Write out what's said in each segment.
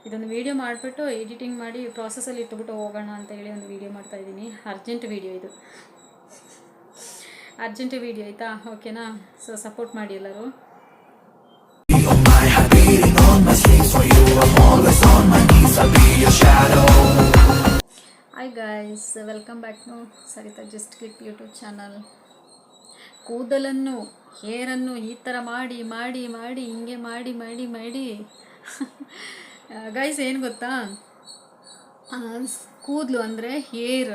ಇದೊಂದು ವೀಡಿಯೋ ಮಾಡಿಬಿಟ್ಟು ಎಡಿಟಿಂಗ್ ಮಾಡಿ ಪ್ರಾಸೆಸಲ್ಲಿ ಇಟ್ಬಿಟ್ಟು ಹೋಗೋಣ ಅಂತ ಹೇಳಿ ಒಂದು ವೀಡಿಯೋ ಮಾಡ್ತಾಯಿದ್ದೀನಿ. ಅರ್ಜೆಂಟ್ ವೀಡಿಯೋ ಇದು, ಅರ್ಜೆಂಟ್ ವೀಡಿಯೋ ಆಯಿತಾ? ಓಕೆನಾ? ಸೊ ಸಪೋರ್ಟ್ ಮಾಡಿ ಎಲ್ಲರೂ. Hi guys, welcome back to Sarita just click YouTube channel. ಕೂದಲನ್ನು, ಹೇರನ್ನು ಈ ಥರ ಮಾಡಿ ಮಾಡಿ ಮಾಡಿ ಹಿಂಗೆ ಮಾಡಿ ಮಾಡಿ ಮಾಡಿ ಗೈಸ್ ಏನು ಗೊತ್ತಾ, ಕೂದಲು ಅಂದರೆ ಹೇರ್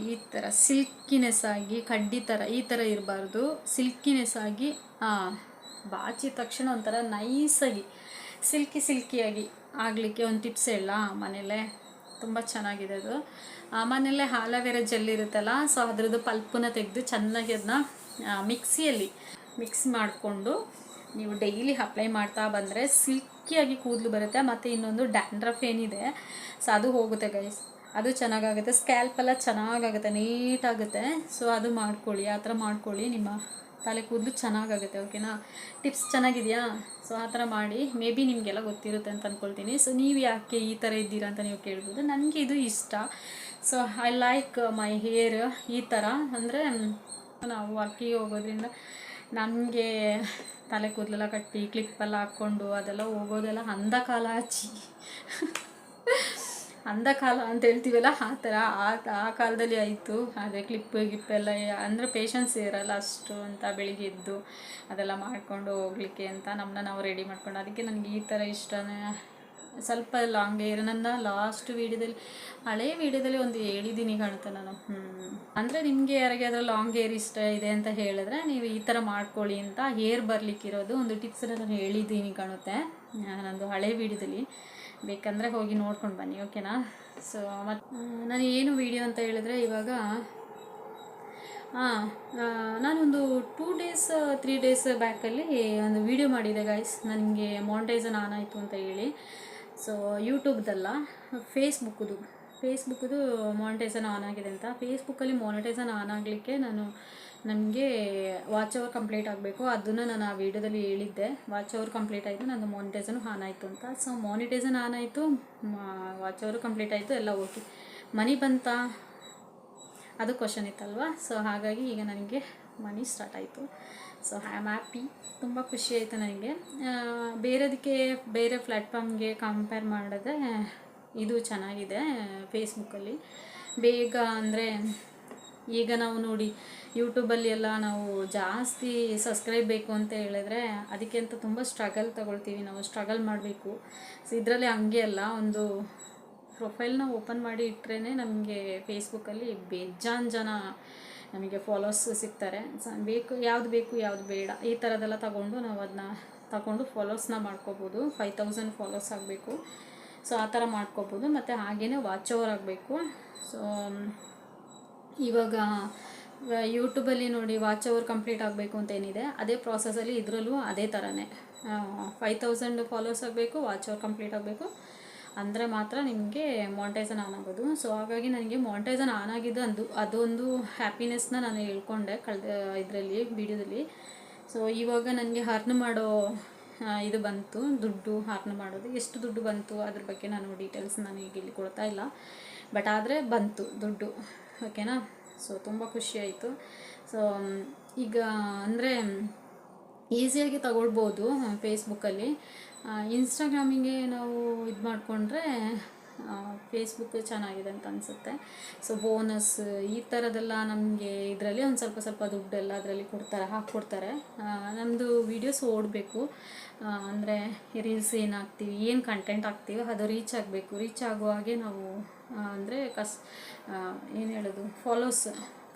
ಈ ಥರ ಸಿಲ್ಕಿನೆಸ್ ಆಗಿ ಕಡ್ಡಿ ಥರ ಈ ಥರ ಇರಬಾರ್ದು. ಸಿಲ್ಕಿನೆಸ್ ಆಗಿ ಬಾಚಿದ ತಕ್ಷಣ ಒಂಥರ ನೈಸಾಗಿ ಸಿಲ್ಕಿಯಾಗಿ ಆಗಲಿಕ್ಕೆ ಒಂದು ಟಿಪ್ಸ್ ಹೇಳ ಮನೇಲೇ. ತುಂಬ ಚೆನ್ನಾಗಿದೆ ಅದು. ಮನೆಯಲ್ಲೇ ಆಲೋವೆರಾ ಜೆಲ್ ಇರುತ್ತಲ್ಲ, ಸೊ ಅದ್ರದ್ದು ಪಲ್ಪನ್ನ ತೆಗೆದು ಚೆನ್ನಾಗಿ ಅದನ್ನ ಮಿಕ್ಸಿಯಲ್ಲಿ ಮಿಕ್ಸ್ ಮಾಡಿಕೊಂಡು ನೀವು ಡೈಲಿ ಅಪ್ಲೈ ಮಾಡ್ತಾ ಬಂದರೆ ಸಿಲ್ಕಿಯಾಗಿ ಕೂದಲು ಬರುತ್ತೆ. ಮತ್ತು ಇನ್ನೊಂದು ಡ್ಯಾಂಡ್ರಫ್ ಏನಿದೆ ಸೊ ಅದು ಹೋಗುತ್ತೆ ಗೈಸ್, ಅದು ಚೆನ್ನಾಗಾಗುತ್ತೆ. ಸ್ಕ್ಯಾಲ್ಪೆಲ್ಲ ಚೆನ್ನಾಗಾಗುತ್ತೆ, ನೀಟಾಗುತ್ತೆ. ಸೊ ಅದು ಮಾಡ್ಕೊಳ್ಳಿ, ಆ ಥರ ಮಾಡ್ಕೊಳ್ಳಿ, ನಿಮ್ಮ ತಲೆ ಕೂದಲು ಚೆನ್ನಾಗಾಗುತ್ತೆ. ಓಕೆನಾ? ಟಿಪ್ಸ್ ಚೆನ್ನಾಗಿದೆಯಾ? ಸೊ ಆ ಥರ ಮಾಡಿ. ಮೇ ಬಿ ನಿಮಗೆಲ್ಲ ಗೊತ್ತಿರುತ್ತೆ ಅಂತ ಅಂದ್ಕೊಳ್ತೀನಿ. ಸೊ ನೀವು ಯಾಕೆ ಈ ಥರ ಇದ್ದೀರಾ ಅಂತ ನೀವು ಕೇಳ್ಬೋದು. ನನಗೆ ಇದು ಇಷ್ಟ. So I like my hair ಈ ಥರ. ಅಂದರೆ ನಾವು ವರ್ಕಿಗೆ ಹೋಗೋದ್ರಿಂದ ನಮಗೆ ತಲೆ ಕೂದಲೆಲ್ಲ ಕಟ್ಟಿ ಕ್ಲಿಪ್ಪೆಲ್ಲ ಹಾಕ್ಕೊಂಡು ಅದೆಲ್ಲ ಹೋಗೋದೆಲ್ಲ ಅಂಧಕಾಲ ಹಚ್ಚಿ ಅಂಧಕಾಲ ಅಂತ ಹೇಳ್ತೀವಲ್ಲ, ಆ ಥರ ಆ ಕಾಲದಲ್ಲಿ ಆಯಿತು. ಅದೇ ಗಿಪ್ಪೆಲ್ಲ ಅಂದರೆ ಪೇಷನ್ಸ್ ಇರಲ್ಲ ಅಷ್ಟು ಅಂತ ಬೆಳಿಗ್ಗೆ ಎದ್ದು ಅದೆಲ್ಲ ಮಾಡಿಕೊಂಡು ಹೋಗ್ಲಿಕ್ಕೆ ಅಂತ ನಮ್ಮನ್ನ ನಾವು ರೆಡಿ ಮಾಡ್ಕೊಂಡು. ಅದಕ್ಕೆ ನನಗೆ ಈ ಥರ ಇಷ್ಟನೇ. ಸ್ವಲ್ಪ ಲಾಂಗ್ ಹೇರ್ ನನ್ನ ಲಾಸ್ಟ್ ವೀಡಿಯೋದಲ್ಲಿ, ಹಳೇ ವೀಡಿಯೋದಲ್ಲಿ ಒಂದು ಹೇಳಿದ್ದೀನಿ ಕಾಣುತ್ತೆ ನಾನು. ಅಂದರೆ ನಿಮಗೆ ಯಾರಿಗಾದ್ರೂ ಲಾಂಗ್ ಹೇರ್ ಇಷ್ಟ ಇದೆ ಅಂತ ಹೇಳಿದ್ರೆ ನೀವು ಈ ಥರ ಮಾಡ್ಕೊಳ್ಳಿ ಅಂತ, ಹೇರ್ ಬರಲಿಕ್ಕಿರೋದು ಒಂದು ಟಿಪ್ಸನ್ನು ನಾನು ಹೇಳಿದ್ದೀನಿ ಕಾಣುತ್ತೆ ನಂದು ಹಳೇ ವೀಡಿಯೋದಲ್ಲಿ. ಬೇಕಂದರೆ ಹೋಗಿ ನೋಡ್ಕೊಂಡು ಬನ್ನಿ. ಓಕೆನಾ? ಸೊ ಮತ್ತು ನಾನು ಏನು ವೀಡಿಯೋ ಅಂತ ಹೇಳಿದ್ರೆ, ಇವಾಗ ನಾನೊಂದು 2 ಡೇಸ್ 3 ಡೇಸ್ ಬ್ಯಾಕಲ್ಲಿ ಒಂದು ವೀಡಿಯೋ ಮಾಡಿದೆ ಗೈಸ್. ನನಗೆ ಮಾನಿಟೈಸೇಷನ್ ಆನ್ ಆಯಿತು ಅಂತ ಹೇಳಿ. ಸೊ ಯೂಟ್ಯೂಬ್ದಲ್ಲ, ಫೇಸ್ಬುಕ್ಕದು ಮಾನಿಟೈಸೇಷನ್ ಆನ್ ಆಗಿದೆ ಅಂತ. ಫೇಸ್ಬುಕ್ಕಲ್ಲಿ ಮಾನಿಟೈಸೇಷನ್ ಆನ್ ಆಗಲಿಕ್ಕೆ ನನಗೆ ವಾಚ್ ಅವರ್ ಕಂಪ್ಲೀಟ್ ಆಗಬೇಕು. ಅದನ್ನು ನಾನು ಆ ವೀಡಿಯೋದಲ್ಲಿ ಹೇಳಿದ್ದೆ. ವಾಚ್ ಅವರ್ ಕಂಪ್ಲೀಟ್ ಆಯಿತು, ನನ್ನ ಮಾನಿಟೈಸೇಷನ್ ಆನ್ ಆಯಿತು ಅಂತ. ಸೊ ಮಾನಿಟೈಸೇಷನ್ ಆನ್ ಆಯಿತು, ವಾಚ್ ಅವರು ಕಂಪ್ಲೀಟ್ ಆಯಿತು, ಎಲ್ಲ ಓಕೆ. ಮನಿ ಬಂತಾ ಅದು ಕ್ವಶನ್ ಇತ್ತಲ್ವ. ಸೊ ಹಾಗಾಗಿ ಈಗ ನನಗೆ ಮನಿ ಸ್ಟಾರ್ಟ್ ಆಯಿತು. ಸೊ ಐ ಆಮ್ ಹ್ಯಾಪಿ, ತುಂಬ ಖುಷಿ ಆಯಿತು ನನಗೆ. ಬೇರೆ ಪ್ಲ್ಯಾಟ್ಫಾರ್ಮ್ಗೆ ಕಂಪೇರ್ ಮಾಡಿದ್ರೆ ಇದು ಚೆನ್ನಾಗಿದೆ ಫೇಸ್ಬುಕ್ಕಲ್ಲಿ. ಬೇಗ ಅಂದರೆ ಈಗ ನಾವು ನೋಡಿ ಯೂಟ್ಯೂಬಲ್ಲಿ ಎಲ್ಲ ನಾವು ಜಾಸ್ತಿ ಸಬ್ಸ್ಕ್ರೈಬ್ ಬೇಕು ಅಂತ ಹೇಳಿದ್ರೆ ಅದಕ್ಕೆ ಅಂತ ತುಂಬ ಸ್ಟ್ರಗಲ್ ತಗೊಳ್ತೀವಿ, ನಾವು ಸ್ಟ್ರಗಲ್ ಮಾಡಬೇಕು. ಸೊ ಇದರಲ್ಲಿ ಹಂಗೆ ಅಲ್ಲ, ಒಂದು ಪ್ರೊಫೈಲ್ನ ಓಪನ್ ಮಾಡಿ ಇಟ್ಟರೆ ನಮಗೆ ಫೇಸ್ಬುಕ್ಕಲ್ಲಿ ಬೇಜಾನ್ ಜನ ನಮಗೆ ಫಾಲೋವರ್ಸ್ ಸಿಗ್ತಾರೆ. ಯಾವುದು ಬೇಕು ಯಾವುದು ಬೇಡ ಈ ಥರದ್ದೆಲ್ಲ ತಗೊಂಡು ನಾವು ಅದನ್ನ ತಗೊಂಡು ಫಾಲೋವರ್ಸ್ನ ಮಾಡ್ಕೋಬೋದು. 5000 ಫಾಲೋವರ್ಸ್ ಆಗಬೇಕು. ಸೊ ಆ ಥರ ಮಾಡ್ಕೋಬೋದು. ಮತ್ತು ಹಾಗೆಯೇ ವಾಚ್ ಓವರ್ ಆಗಬೇಕು. ಸೊ ಇವಾಗ ಯೂಟ್ಯೂಬಲ್ಲಿ ನೋಡಿ ವಾಚ್ ಓವರ್ ಕಂಪ್ಲೀಟ್ ಆಗಬೇಕು ಅಂತ ಏನಿದೆ, ಅದೇ ಪ್ರಾಸೆಸಲ್ಲಿ ಇದರಲ್ಲೂ ಅದೇ ಥರನೇ 5000 ಫಾಲೋವರ್ಸ್ ಆಗಬೇಕು, ವಾಚ್ ಓವರ್ ಕಂಪ್ಲೀಟ್ ಆಗಬೇಕು. ಅಂದರೆ ಮಾತ್ರ ನಿಮಗೆ ಮಾನಿಟೈಸೇಷನ್ ಆನ್ ಆಗೋದು. ಸೊ ಹಾಗಾಗಿ ನನಗೆ ಮಾನಿಟೈಸೇಷನ್ ಆನ್ ಆಗಿದ್ದು ಅದೊಂದು ಹ್ಯಾಪಿನೆಸ್ನ ನಾನು ಹೇಳ್ಕೊಂಡೆ ಇದರಲ್ಲಿ ವೀಡಿಯೋದಲ್ಲಿ. ಸೊ ಇವಾಗ ನನಗೆ ಅರ್ನ್ ಮಾಡೋ ಇದು ಬಂತು, ದುಡ್ಡು ಅರ್ನ್ ಮಾಡೋದು. ಎಷ್ಟು ದುಡ್ಡು ಬಂತು ಅದ್ರ ಬಗ್ಗೆ ನಾನು ಡೀಟೇಲ್ಸ್ ನಾನು ಈಗ ಇಲ್ಲಿ ಕೊಡ್ತಾ ಇಲ್ಲ, ಬಟ್ ಆದರೆ ಬಂತು ದುಡ್ಡು. ಓಕೆನಾ? ಸೊ ತುಂಬ ಖುಷಿಯಾಯಿತು. ಸೊ ಈಗ ಅಂದರೆ ಈಸಿಯಾಗಿ ತಗೊಳ್ಬೋದು ಫೇಸ್ಬುಕ್ಕಲ್ಲಿ. ಇನ್ಸ್ಟಾಗ್ರಾಮಿಗೆ ನಾವು ಇದು ಮಾಡಿಕೊಂಡ್ರೆ ಫೇಸ್ಬುಕ್ ಚೆನ್ನಾಗಿದೆ ಅಂತ ಅನಿಸುತ್ತೆ. ಸೊ ಬೋನಸ್ ಈ ಥರದ್ದೆಲ್ಲ ನಮಗೆ ಇದರಲ್ಲಿ ಒಂದು ಸ್ವಲ್ಪ ದುಡ್ಡೆಲ್ಲ ಅದರಲ್ಲಿ ಹಾಕ್ಕೊಡ್ತಾರೆ. ನಮ್ಮದು ವೀಡಿಯೋಸ್ ಓಡಬೇಕು ಅಂದರೆ ರೀಲ್ಸ್ ಏನು ಹಾಕ್ತೀವಿ, ಏನು ಕಂಟೆಂಟ್ ಹಾಕ್ತೀವಿ ಅದು ರೀಚ್ ಆಗಬೇಕು. ರೀಚ್ ಆಗೋ ಹಾಗೆ ನಾವು ಅಂದರೆ ಏನು ಹೇಳೋದು,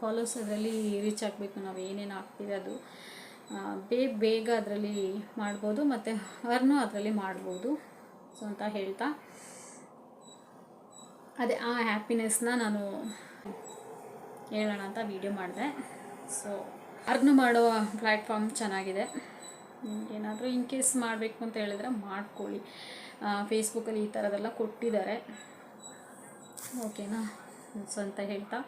ಫಾಲೋಸ್ ಅದರಲ್ಲಿ ರೀಚ್ ಆಗಬೇಕು. ನಾವು ಏನೇನು ಹಾಕ್ತೀವಿ ಅದು ಬೇಗ ಅದರಲ್ಲಿ ಮಾಡ್ಬೋದು, ಮತ್ತು ಅರ್ನು ಅದರಲ್ಲಿ ಮಾಡ್ಬೋದು. ಸೊ ಅಂತ ಹೇಳ್ತಾ ಅದೇ ಆ ಹ್ಯಾಪಿನೆಸ್ನ ನಾನು ಹೇಳೋಣ ಅಂತ ವೀಡಿಯೋ ಮಾಡಿದೆ. ಸೊ ಅರ್ನು ಮಾಡೋ ಪ್ಲ್ಯಾಟ್ಫಾರ್ಮ್ ಚೆನ್ನಾಗಿದೆ. ಏನಾದರೂ ಇನ್ ಕೇಸ್ ಮಾಡಬೇಕು ಅಂತ ಹೇಳಿದ್ರೆ ಮಾಡ್ಕೊಳ್ಳಿ. ಫೇಸ್ಬುಕ್ಕಲ್ಲಿ ಈ ಥರದ್ದೆಲ್ಲ ಕೊಟ್ಟಿದ್ದಾರೆ. ಓಕೆನಾ? ಸೊ ಅಂತ ಹೇಳ್ತಾ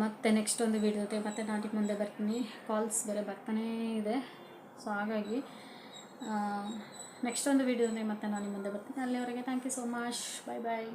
ಮತ್ತು ನೆಕ್ಸ್ಟ್ ಒಂದು ವೀಡಿಯೋ ಜೊತೆ ಮತ್ತೆ ನಾಟಿಗೆ ಮುಂದೆ ಬರ್ತೀನಿ. ಕಾಲ್ಸ್ ಬೇರೆ ಬರ್ತಾನೇ ಇದೆ. ಸೊ ಹಾಗಾಗಿ ನೆಕ್ಸ್ಟ್ ಒಂದು ವೀಡಿಯೋದಲ್ಲಿ ಮತ್ತೆ ನಾನು ನಿಮ್ಮ ಮುಂದೆ ಬರ್ತೀನಿ. ಅಲ್ಲಿವರೆಗೆ thank you so much. Bye bye.